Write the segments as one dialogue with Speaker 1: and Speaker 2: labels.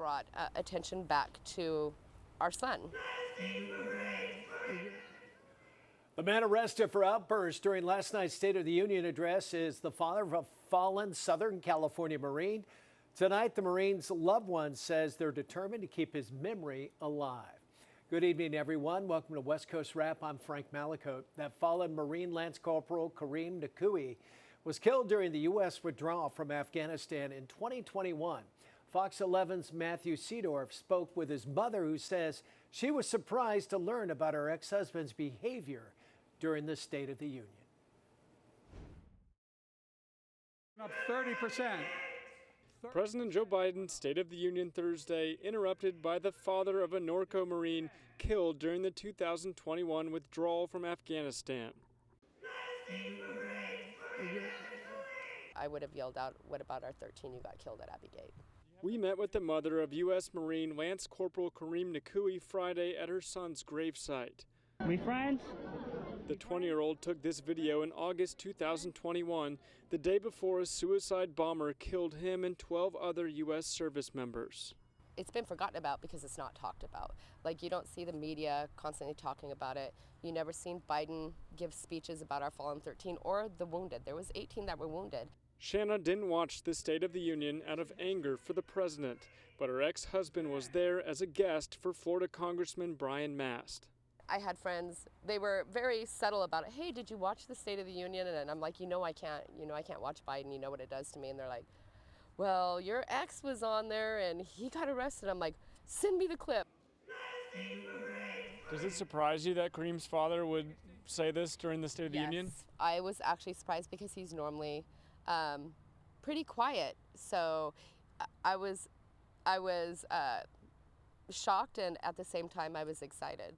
Speaker 1: brought attention back to our son.
Speaker 2: The man arrested for outbursts during last night's State of the Union address is the father of a fallen Southern California Marine. Tonight, the Marine's loved one says they're determined to keep his memory alive. Good evening, everyone. Welcome to West Coast Wrap. I'm Frank Malakote. That fallen Marine Lance Corporal Kareem Nakui was killed during the U.S. withdrawal from Afghanistan in 2021. Fox 11's Matthew Seedorf spoke with his mother, who says she was surprised to learn about her ex-husband's behavior during the State of the Union.
Speaker 3: Up 30%.
Speaker 4: President Joe Biden's State of the Union Thursday interrupted by the father of a Norco Marine killed during the 2021 withdrawal from Afghanistan.
Speaker 1: I would have yelled out, "What about our 13 who got killed at Abbey Gate?"
Speaker 4: We met with the mother of U.S. Marine Lance Corporal Kareem Nakui Friday at her son's gravesite.
Speaker 3: We friends?
Speaker 4: The 20-year-old took this video in August 2021, the day before a suicide bomber killed him and 12 other U.S. service members.
Speaker 1: It's been forgotten about because it's not talked about. Like, you don't see the media constantly talking about it. You never seen Biden give speeches about our fallen 13 or the wounded. There was 18 that were wounded.
Speaker 4: Shanna didn't watch the State of the Union out of anger for the president, but her ex-husband was there as a guest for Florida Congressman Brian Mast.
Speaker 1: I had friends, they were very subtle about it. "Hey, did you watch the State of the Union?" And I'm like, I can't. I can't watch Biden. You know what it does to me. And they're like, "Well, your ex was on there and he got arrested." I'm like, "Send me the clip."
Speaker 4: Does it surprise you that Kareem's father would say this during the State of the Union?
Speaker 1: I was actually surprised because he's normally pretty quiet. So I was shocked, and at the same time I was excited.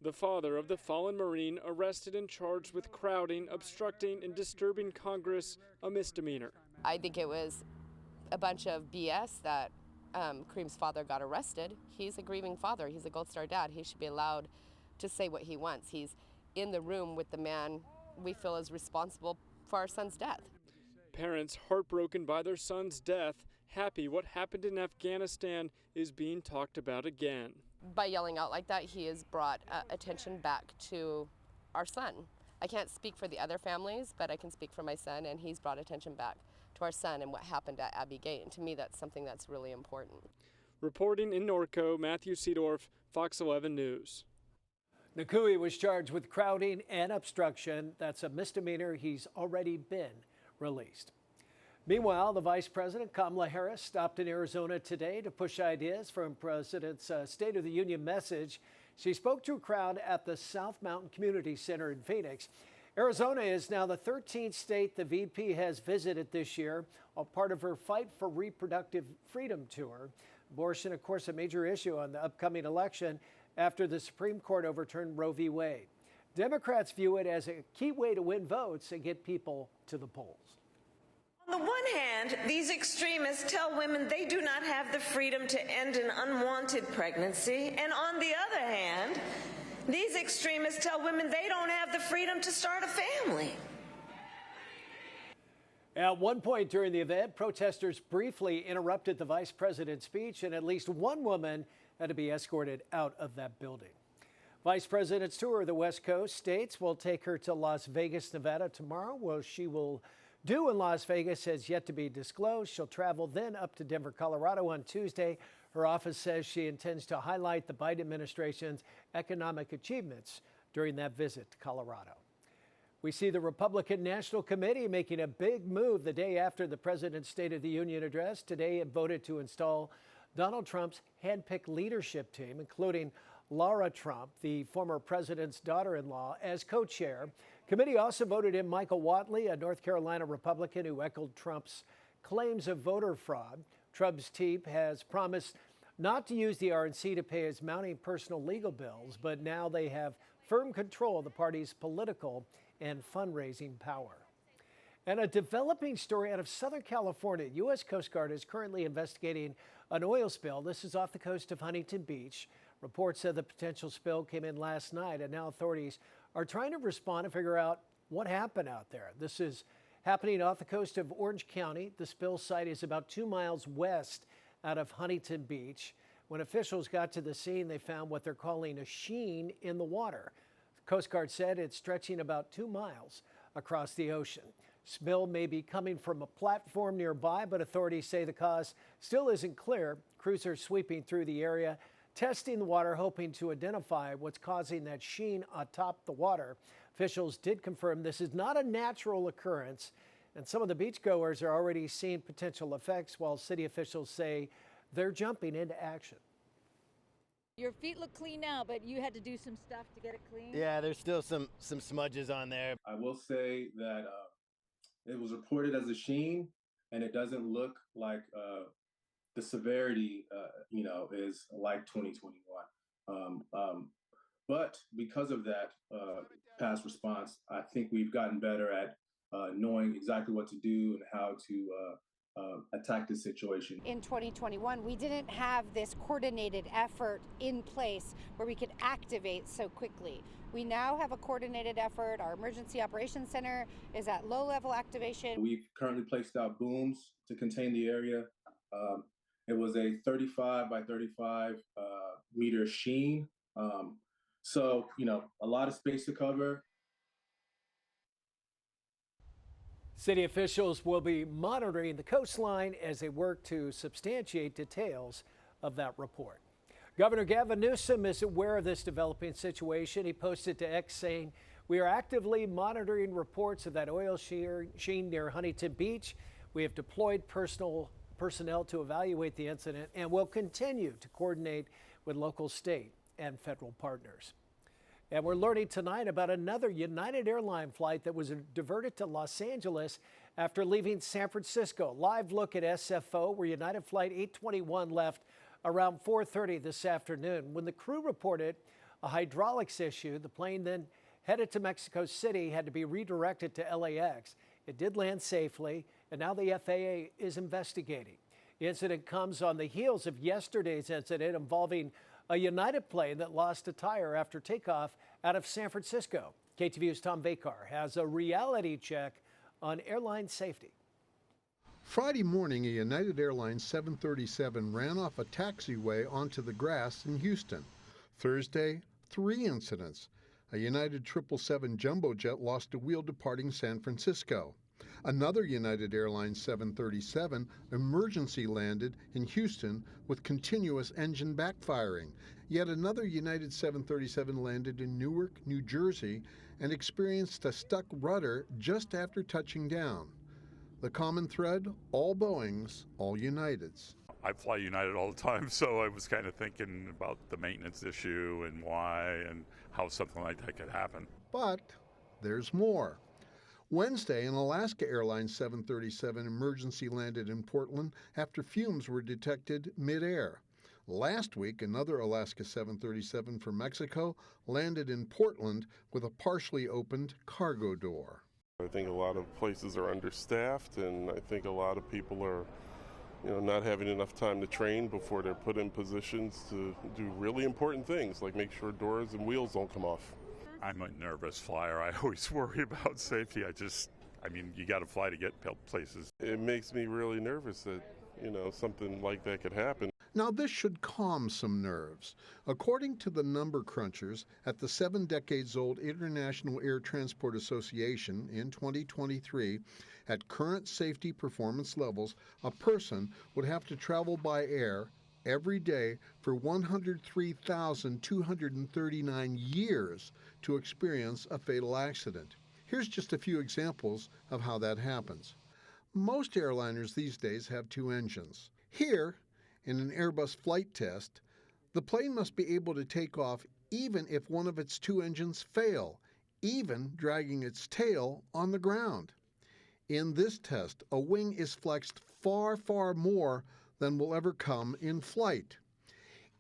Speaker 4: The father of the fallen Marine arrested and charged with crowding, obstructing, and disturbing Congress, a misdemeanor.
Speaker 1: I think it was a bunch of BS that Kareem's father got arrested. He's a grieving father. He's a Gold Star dad. He should be allowed to say what he wants. He's in the room with the man we feel is responsible for our son's death.
Speaker 4: Parents heartbroken by their son's death, happy what happened in Afghanistan is being talked about again.
Speaker 1: By yelling out like that, he has brought attention back to our son. I can't speak for the other families, but I can speak for my son, and he's brought attention back to our son and what happened at Abbey Gate. And to me, that's something that's really important.
Speaker 4: Reporting in Norco, Matthew Seedorf, Fox 11 News.
Speaker 2: Nakui was charged with crowding and obstruction. That's a misdemeanor. He's already been released. Meanwhile, the Vice President, Kamala Harris, stopped in Arizona today to push ideas from President's State of the Union message. She spoke to a crowd at the South Mountain Community Center in Phoenix. Arizona is now the 13th state the VP has visited this year, a part of her Fight for Reproductive Freedom tour. Abortion, of course, a major issue on the upcoming election after the Supreme Court overturned Roe v. Wade. Democrats view it as a key way to win votes and get people to the polls.
Speaker 5: On the one hand, these extremists tell women they do not have the freedom to end an unwanted pregnancy, and on the other hand, these extremists tell women they don't have the freedom to start a family.
Speaker 2: At one point during the event, protesters briefly interrupted the vice president's speech, and at least one woman had to be escorted out of that building. Vice President's tour of the West Coast states will take her to Las Vegas, Nevada tomorrow. What she will do in Las Vegas has yet to be disclosed. She'll travel then up to Denver, Colorado on Tuesday. Her office says she intends to highlight the Biden administration's economic achievements during that visit to Colorado. We see the Republican National Committee making a big move the day after the president's State of the Union address. Today it voted to install Donald Trump's handpicked leadership team, including Laura Trump, the former president's daughter-in-law, as co-chair. Committee also voted in Michael Whatley, a North Carolina Republican who echoed Trump's claims of voter fraud. Trump's team has promised not to use the RNC to pay his mounting personal legal bills, but now they have firm control of the party's political and fundraising power. And a developing story out of Southern California. U.S. Coast Guard is currently investigating an oil spill. This is off the coast of Huntington Beach. Reports said the potential spill came in last night, and now authorities are trying to respond and figure out what happened out there. This is happening off the coast of Orange County. The spill site is about 2 miles west out of Huntington Beach. When officials got to the scene, they found what they're calling a sheen in the water. The Coast Guard said it's stretching about 2 miles across the ocean. Smell may be coming from a platform nearby, but authorities say the cause still isn't clear. Crews are sweeping through the area, testing the water, hoping to identify what's causing that sheen atop the water. Officials did confirm this is not a natural occurrence, and some of the beachgoers are already seeing potential effects, while city officials say they're jumping into action.
Speaker 6: Your feet look clean now, but you had to do some stuff to get it clean?
Speaker 7: Yeah, there's still some smudges on there.
Speaker 8: I will say that it was reported as a sheen, and it doesn't look like the severity, is like 2021. But because of that past response, I think we've gotten better at knowing exactly what to do and how to attack the situation.
Speaker 9: In 2021, we didn't have this coordinated effort in place where we could activate so quickly. We now have a coordinated effort. Our emergency operations center is at low-level activation.
Speaker 8: We've currently placed out booms to contain the area. It was a 35 by 35 meter sheen. So, a lot of space to cover.
Speaker 2: City officials will be monitoring the coastline as they work to substantiate details of that report. Governor Gavin Newsom is aware of this developing situation. He posted to X saying, "We are actively monitoring reports of that oil sheen near Huntington Beach. We have deployed personnel to evaluate the incident and will continue to coordinate with local, state, and federal partners." And we're learning tonight about another United Airlines flight that was diverted to Los Angeles after leaving San Francisco. Live look at SFO, where United Flight 821 left around 4:30 this afternoon. When the crew reported a hydraulics issue, the plane then headed to Mexico City, had to be redirected to LAX. It did land safely, and now the FAA is investigating. The incident comes on the heels of yesterday's incident involving a United plane that lost a tire after takeoff out of San Francisco. KTVU's Tom Vakar has a reality check on airline safety.
Speaker 10: Friday morning, a United Airlines 737 ran off a taxiway onto the grass in Houston. Thursday, 3 incidents. A United 777 jumbo jet lost a wheel departing San Francisco. Another United Airlines 737 emergency landed in Houston with continuous engine backfiring. Yet another United 737 landed in Newark, New Jersey, and experienced a stuck rudder just after touching down. The common thread, all Boeings, all Uniteds.
Speaker 11: I fly United all the time, so I was kind of thinking about the maintenance issue and why and how something like that could happen.
Speaker 10: But there's more. Wednesday, an Alaska Airlines 737 emergency landed in Portland after fumes were detected midair. Last week, another Alaska 737 from Mexico landed in Portland with a partially opened cargo door.
Speaker 12: I think a lot of places are understaffed, and I think a lot of people are not having enough time to train before they're put in positions to do really important things, like make sure doors and wheels don't come off.
Speaker 11: I'm a nervous flyer. I always worry about safety. You got to fly to get places.
Speaker 12: It makes me really nervous that, something like that could happen.
Speaker 10: Now, this should calm some nerves. According to the number crunchers at the 7-decades-old International Air Transport Association in 2023, at current safety performance levels, a person would have to travel by air every day for 103,239 years to experience a fatal accident. Here's just a few examples of how that happens. Most airliners these days have 2 engines. Here, in an Airbus flight test, the plane must be able to take off even if one of its 2 engines fail, even dragging its tail on the ground. In this test, a wing is flexed far, far more than will ever come in flight.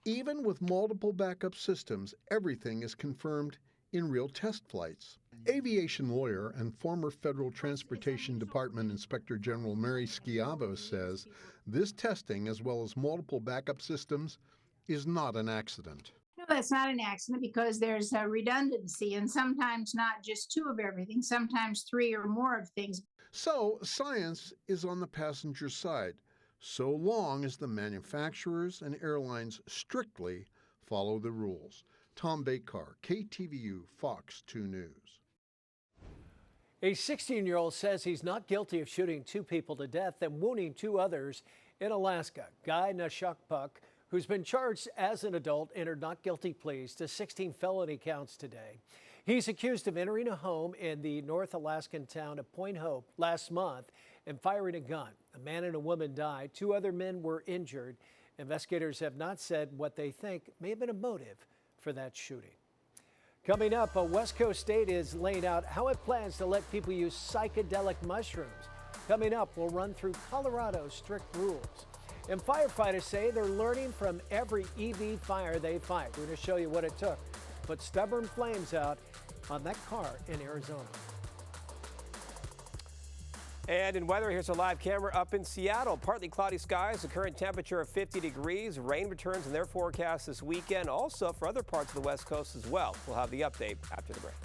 Speaker 10: Even with multiple backup systems, everything is confirmed in real test flights. Aviation lawyer and former Federal Transportation Department Inspector General Mary Schiavo says this testing, as well as multiple backup systems, is not an accident.
Speaker 13: No, that's not an accident because there's a redundancy, and sometimes not just 2 of everything, sometimes 3 or more of things.
Speaker 10: So science is on the passenger side. so long as the manufacturers and airlines strictly follow the rules. Tom Bakar, KTVU, Fox 2 News.
Speaker 2: A 16-year-old says he's not guilty of shooting 2 people to death and wounding 2 others in Alaska. Guy Nashakpuk, who's been charged as an adult, entered not guilty pleas to 16 felony counts today. He's accused of entering a home in the North Alaskan town of Point Hope last month and firing a gun. A man and a woman died. 2 other men were injured. Investigators have not said what they think may have been a motive for that shooting. Coming up, a West Coast state is laying out how it plans to let people use psychedelic mushrooms. Coming up, we'll run through Colorado's strict rules. And firefighters say they're learning from every EV fire they fight. We're going to show you what it took to put stubborn flames out on that car in Arizona.
Speaker 14: And in weather, here's a live camera up in Seattle. Partly cloudy skies, a current temperature of 50 degrees. Rain returns in their forecast this weekend, also for other parts of the West Coast as well. We'll have the update after the break.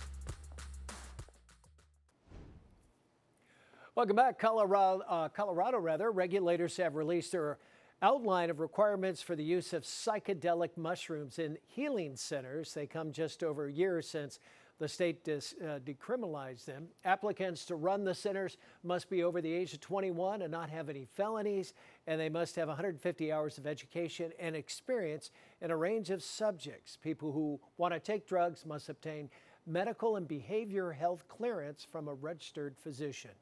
Speaker 2: Welcome back. Colorado, regulators have released their outline of requirements for the use of psychedelic mushrooms in healing centers. They come just over a year since the state decriminalized them. Applicants to run the centers must be over the age of 21 and not have any felonies, and they must have 150 hours of education and experience in a range of subjects. People who want to take drugs must obtain medical and behavioral health clearance from a registered physician.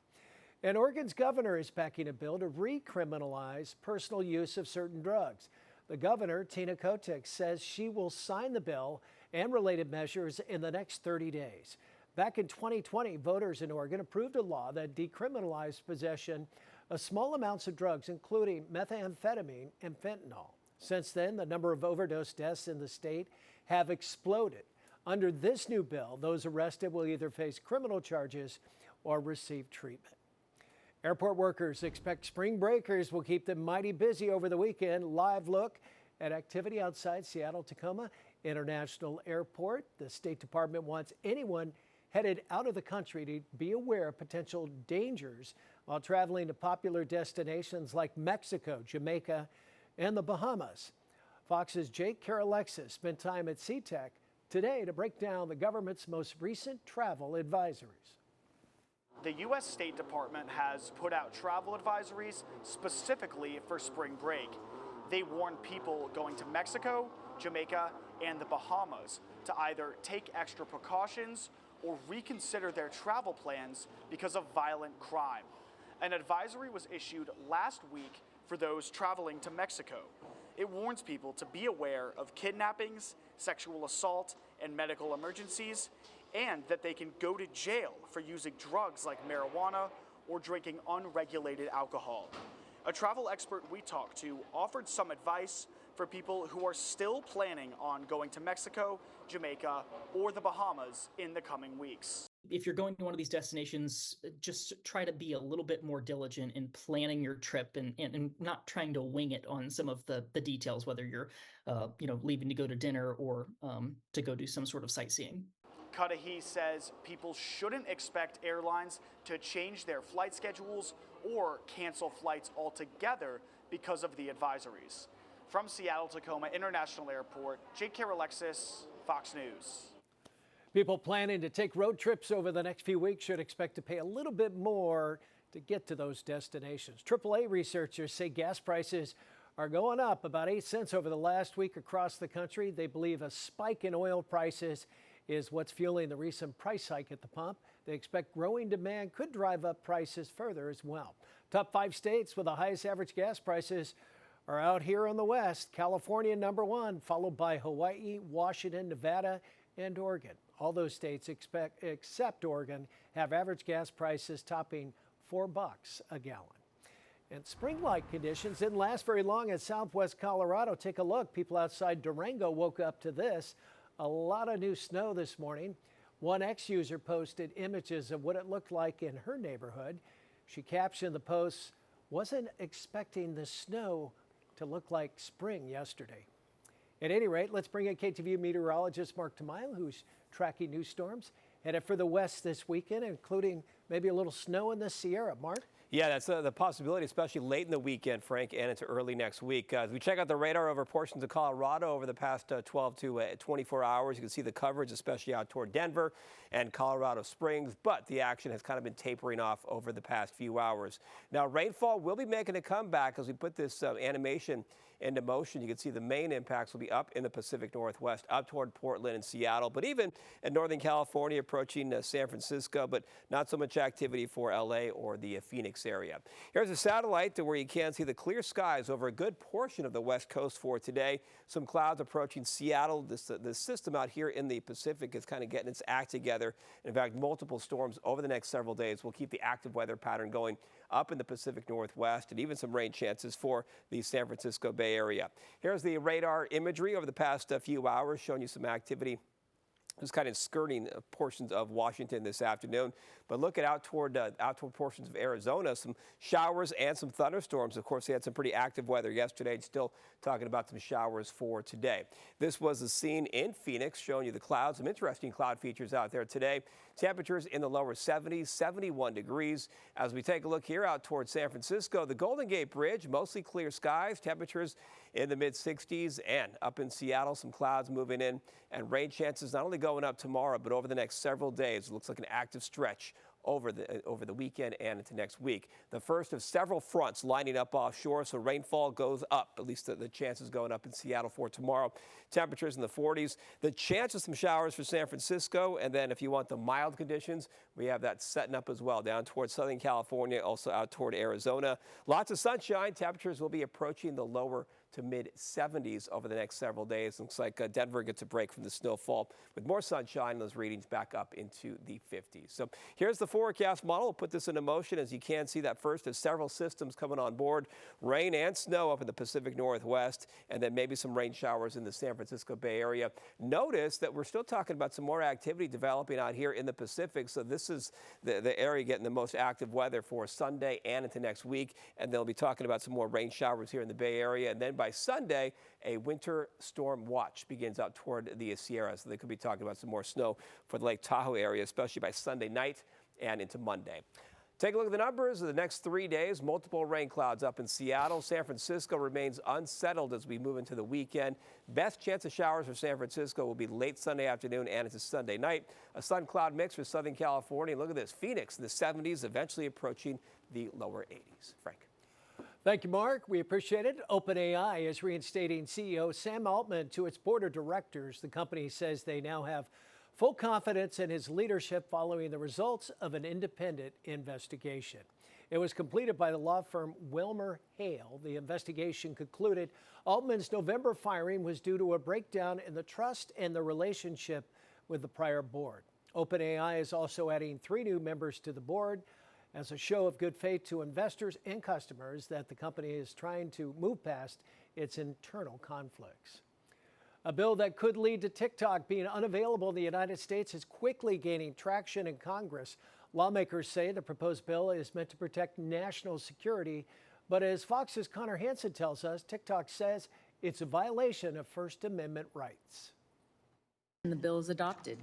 Speaker 2: And Oregon's governor is backing a bill to recriminalize personal use of certain drugs. The governor, Tina Kotek, says she will sign the bill and related measures in the next 30 days. Back in 2020, voters in Oregon approved a law that decriminalized possession of small amounts of drugs, including methamphetamine and fentanyl. Since then, the number of overdose deaths in the state have exploded. Under this new bill, those arrested will either face criminal charges or receive treatment. Airport workers expect spring breakers will keep them mighty busy over the weekend. Live look at activity outside Seattle-Tacoma International Airport. The State Department wants anyone headed out of the country to be aware of potential dangers while traveling to popular destinations like Mexico, Jamaica, and the Bahamas. Fox's Jake Karalexis spent time at SeaTac today to break down the government's most recent travel advisories.
Speaker 15: The U.S. State Department has put out travel advisories specifically for spring break. They warn people going to Mexico, Jamaica, and the Bahamas to either take extra precautions or reconsider their travel plans because of violent crime. An advisory was issued last week for those traveling to Mexico. It warns people to be aware of kidnappings, sexual assault, and medical emergencies, and that they can go to jail for using drugs like marijuana or drinking unregulated alcohol. A travel expert we talked to offered some advice for people who are still planning on going to Mexico, Jamaica, or the Bahamas in the coming weeks.
Speaker 16: If you're going to one of these destinations, just try to be a little bit more diligent in planning your trip and not trying to wing it on some of the details, whether you're leaving to go to dinner or to go do some sort of sightseeing.
Speaker 15: Cudahy says people shouldn't expect airlines to change their flight schedules or cancel flights altogether because of the advisories. From Seattle-Tacoma International Airport, Jake Karalexis, Fox News.
Speaker 2: People planning to take road trips over the next few weeks should expect to pay a little bit more to get to those destinations. AAA researchers say gas prices are going up about 8 cents over the last week across the country. They believe a spike in oil prices is what's fueling the recent price hike at the pump. They expect growing demand could drive up prices further as well. Top 5 states with the highest average gas prices are out here in the West. California #1, followed by Hawaii, Washington, Nevada, and Oregon. All those states except Oregon have average gas prices topping $4 a gallon. And spring-like conditions didn't last very long in southwest Colorado. Take a look. People outside Durango woke up to this. A lot of new snow this morning. One ex-user posted images of what it looked like in her neighborhood. She captioned the post, "Wasn't expecting the snow to look like spring yesterday." At any rate, let's bring in KTVU meteorologist Mark Tamayo, who's tracking new storms headed for the west this weekend, including maybe a little snow in the Sierra. Mark?
Speaker 14: Yeah, that's the possibility, especially late in the weekend, Frank, and into early next week. As we check out the radar over portions of Colorado over the past 12 to 24 hours, you can see the coverage, especially out toward Denver and Colorado Springs, but the action has kind of been tapering off over the past few hours. Now, rainfall will be making a comeback as we put this animation into motion. You can see the main impacts will be up in the Pacific Northwest, up toward Portland and Seattle, but even in Northern California, approaching San Francisco, but not so much activity for LA or the Phoenix area. Here's a satellite where you can see the clear skies over a good portion of the West Coast for today. Some clouds approaching Seattle. This system out here in the Pacific is kind of getting its act together. In fact, multiple storms over the next several days will keep the active weather pattern going up in the Pacific Northwest, and even some rain chances for the San Francisco Bay Area. Here's the radar imagery over the past few hours, showing you some activity just kind of skirting portions of Washington this afternoon. But look at out toward portions of Arizona, some showers and some thunderstorms. Of course, they had some pretty active weather yesterday, and still talking about some showers for today. This was the scene in Phoenix, showing you the clouds, some interesting cloud features out there today. Temperatures in the lower 70s, 71 degrees. As we take a look here out towards San Francisco, the Golden Gate Bridge, mostly clear skies, temperatures in the mid-60s, and up in Seattle, some clouds moving in, and rain chances not only going up tomorrow, but over the next several days. It looks like an active stretch over the weekend and into next week. The first of several fronts lining up offshore, so rainfall goes up, at least the chances going up in Seattle for tomorrow. Temperatures in the 40s. The chance of some showers for San Francisco, and then if you want the mild conditions, we have that setting up as well down towards Southern California, also out toward Arizona. Lots of sunshine. Temperatures will be approaching the lower to mid-70s over the next several days. Looks like Denver gets a break from the snowfall with more sunshine. Those readings back up into the 50s. So here's the forecast model. We'll put this into motion. As you can see, that first of several systems coming on board. Rain and snow up in the Pacific Northwest, and then maybe some rain showers in the San Francisco Bay Area. Notice that we're still talking about some more activity developing out here in the Pacific. So this is the area getting the most active weather for Sunday and into next week. And they'll be talking about some more rain showers here in the Bay Area. And then by Sunday, a winter storm watch begins out toward the Sierras. So they could be talking about some more snow for the Lake Tahoe area, especially by Sunday night and into Monday. Take a look at the numbers of the next 3 days. Multiple rain clouds up in Seattle. San Francisco remains unsettled as we move into the weekend. Best chance of showers for San Francisco will be late Sunday afternoon and into Sunday night. A sun cloud mix for Southern California. Look at this. Phoenix in the 70s, eventually approaching the lower 80s. Frank.
Speaker 2: Thank you, Mark. We appreciate it. OpenAI is reinstating CEO Sam Altman to its board of directors. The company says they now have full confidence in his leadership following the results of an independent investigation. It was completed by the law firm Wilmer Hale. The investigation concluded Altman's November firing was due to a breakdown in the trust and the relationship with the prior board. OpenAI is also adding 3 new members to the board as a show of good faith to investors and customers that the company is trying to move past its internal conflicts. A bill that could lead to TikTok being unavailable in the United States is quickly gaining traction in Congress. Lawmakers say the proposed bill is meant to protect national security, but as Fox's Connor Hansen tells us, TikTok says it's a violation of First Amendment rights.
Speaker 17: And the bill is adopted.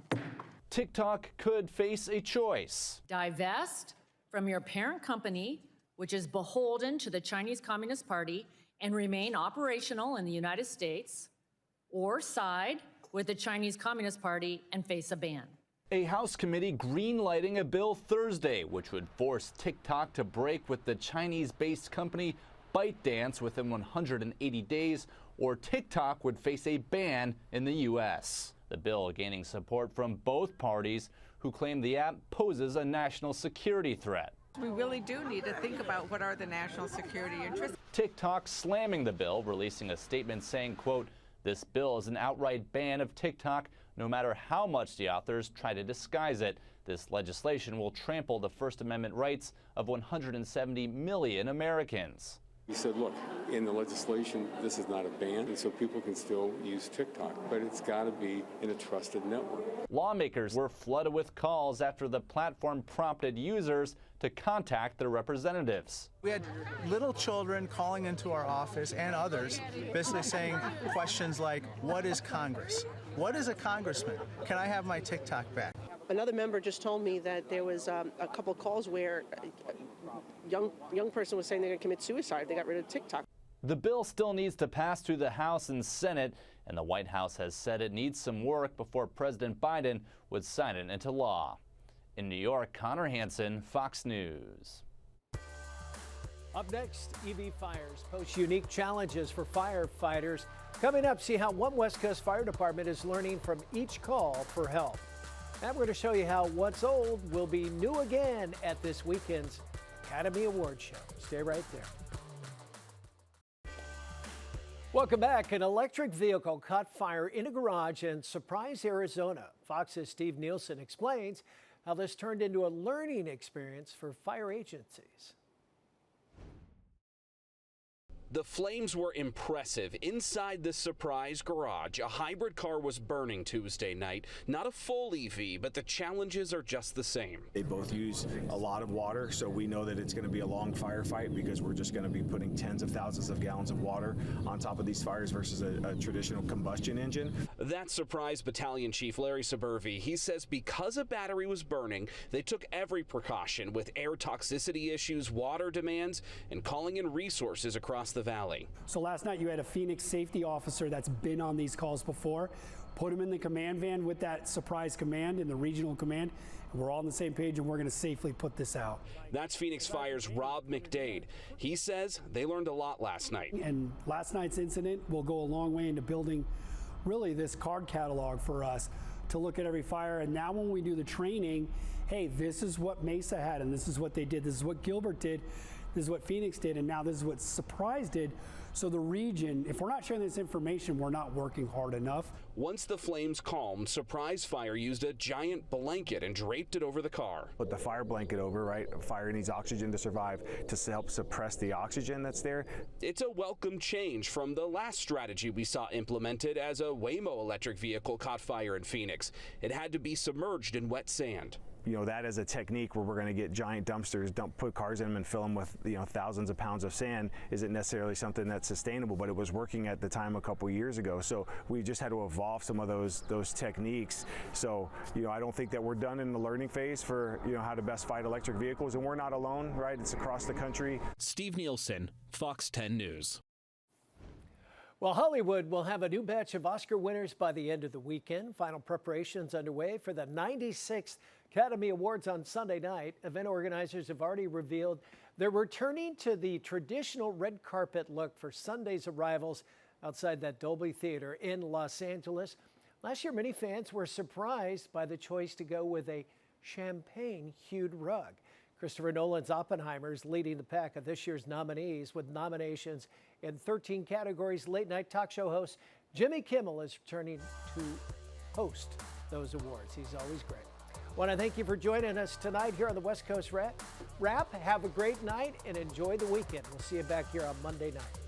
Speaker 18: TikTok could face a choice.
Speaker 17: Divest from your parent company, which is beholden to the Chinese Communist Party, and remain operational in the United States, or side with the Chinese Communist Party and face a ban.
Speaker 18: A House committee greenlighting a bill Thursday, which would force TikTok to break with the Chinese-based company ByteDance within 180 days, or TikTok would face a ban in the U.S. The bill gaining support from both parties, who claim the app poses a national security threat.
Speaker 19: We really do need to think about what are the national security interests.
Speaker 18: TikTok slamming the bill, releasing a statement saying, quote, "This bill is an outright ban of TikTok, no matter how much the authors try to disguise it. This legislation will trample the First Amendment rights of 170 million Americans."
Speaker 20: He said, look, in the legislation, this is not a ban, and so people can still use TikTok, but it's got to be in a trusted network.
Speaker 18: Lawmakers were flooded with calls after the platform prompted users to contact their representatives.
Speaker 21: We had little children calling into our office and others basically saying questions like, what is Congress? What is a congressman? Can I have my TikTok back?
Speaker 3: Another member just told me that there was a couple calls where a young person was saying they're going to commit suicide. They got rid of TikTok.
Speaker 18: The bill still needs to pass through the House and Senate, and the White House has said it needs some work before President Biden would sign it into law. In New York, Connor Hansen, Fox News.
Speaker 2: Up next, EV fires pose unique challenges for firefighters. Coming up, see how one West Coast fire department is learning from each call for help. And we're going to show you how what's old will be new again at this weekend's Academy Awards show. Stay right there. Welcome back. An electric vehicle caught fire in a garage in Surprise, Arizona. Fox's Steve Nielsen explains how this turned into a learning experience for fire agencies.
Speaker 22: The flames were impressive. Inside the Surprise garage, a hybrid car was burning Tuesday night. Not a full EV, but the challenges are just the same.
Speaker 23: They both use a lot of water, so we know that it's going to be a long firefight because we're just going to be putting tens of thousands of gallons of water on top of these fires versus a traditional combustion engine.
Speaker 22: That's Surprise Battalion Chief Larry Suburvi. He says because a battery was burning, they took every precaution with air toxicity issues, water demands, and calling in resources across the valley.
Speaker 24: So last night you had a Phoenix safety officer that's been on these calls before, put him in the command van with that Surprise command in the regional command, and we're all on the same page and we're going to safely put this out.
Speaker 22: That's Phoenix Fire's Rob McDade. He says they learned a lot last night.
Speaker 24: And last night's incident will go a long way into building really this card catalog for us to look at every fire. And now when we do the training, hey, this is what Mesa had and this is what they did. This is what Gilbert did. This is what Phoenix did, and now this is what Surprise did. So the region, if we're not sharing this information, we're not working hard enough.
Speaker 22: Once the flames calmed, Surprise Fire used a giant blanket and draped it over the car.
Speaker 23: Put the fire blanket over, right? Fire needs oxygen to survive, to help suppress the oxygen that's there.
Speaker 22: It's a welcome change from the last strategy we saw implemented as a Waymo electric vehicle caught fire in Phoenix. It had to be submerged in wet sand.
Speaker 23: You know, that is a technique where we're going to get giant dumpsters, put cars in them and fill them with, thousands of pounds of sand isn't necessarily something that's sustainable, but it was working at the time a couple years ago. So we just had to evolve some of those techniques. So, I don't think that we're done in the learning phase for, how to best fight electric vehicles, and we're not alone, right? It's across the country.
Speaker 22: Steve Nielsen, Fox 10 News.
Speaker 2: Well, Hollywood will have a new batch of Oscar winners by the end of the weekend. Final preparations underway for the 96th Academy Awards on Sunday night. Event organizers have already revealed they're returning to the traditional red carpet look for Sunday's arrivals outside that Dolby Theater in Los Angeles. Last year, many fans were surprised by the choice to go with a champagne-hued rug. Christopher Nolan's Oppenheimer is leading the pack of this year's nominees with nominations in 13 categories. Late-night talk show host Jimmy Kimmel is returning to host those awards. He's always great. I want to thank you for joining us tonight here on the West Coast Wrap. Have a great night and enjoy the weekend. We'll see you back here on Monday night.